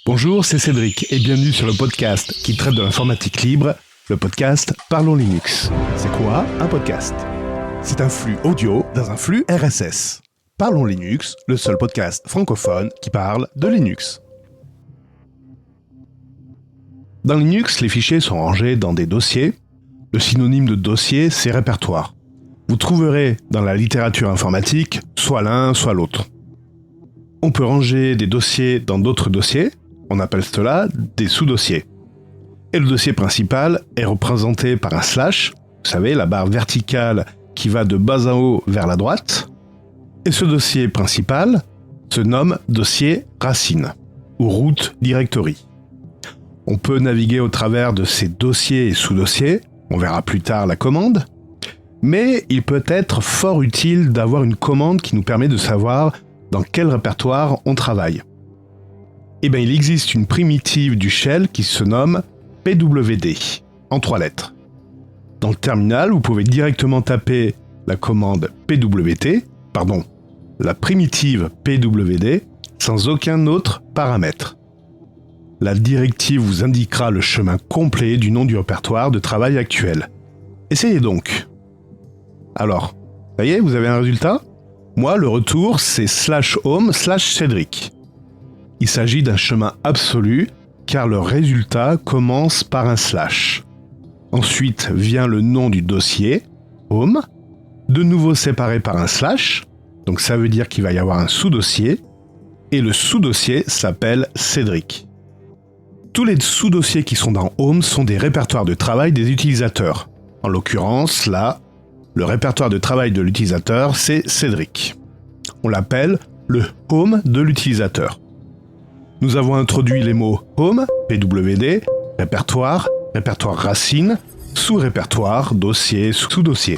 Bonjour, c'est Cédric et bienvenue sur le podcast qui traite de l'informatique libre, le podcast Parlons Linux. C'est quoi un podcast ? C'est un flux audio dans un flux RSS. Parlons Linux, le seul podcast francophone qui parle de Linux. Dans Linux, les fichiers sont rangés dans des dossiers. Le synonyme de dossier, c'est répertoire. Vous trouverez dans la littérature informatique soit l'un, soit l'autre. On peut ranger des dossiers dans d'autres dossiers. On appelle cela des sous-dossiers. Et le dossier principal est représenté par un slash, vous savez, la barre verticale qui va de bas en haut vers la droite. Et ce dossier principal se nomme dossier racine, ou root directory. On peut naviguer au travers de ces dossiers et sous-dossiers, on verra plus tard la commande, mais il peut être fort utile d'avoir une commande qui nous permet de savoir dans quel répertoire on travaille. Eh bien, il existe une primitive du shell qui se nomme pwd, en 3 lettres. Dans le terminal, vous pouvez directement taper la commande la primitive pwd, sans aucun autre paramètre. La directive vous indiquera le chemin complet du nom du répertoire de travail actuel. Essayez donc. Alors, ça y est, vous avez un résultat ? Moi, le retour, c'est /home/Cédric. Il s'agit d'un chemin absolu, car le résultat commence par un slash. Ensuite vient le nom du dossier, home, de nouveau séparé par un slash, donc ça veut dire qu'il va y avoir un sous-dossier, et le sous-dossier s'appelle Cédric. Tous les sous-dossiers qui sont dans home sont des répertoires de travail des utilisateurs. En l'occurrence, là, le répertoire de travail de l'utilisateur, c'est Cédric. On l'appelle le home de l'utilisateur. Nous avons introduit les mots home, pwd, répertoire, répertoire racine, sous-répertoire, dossier, sous-dossier.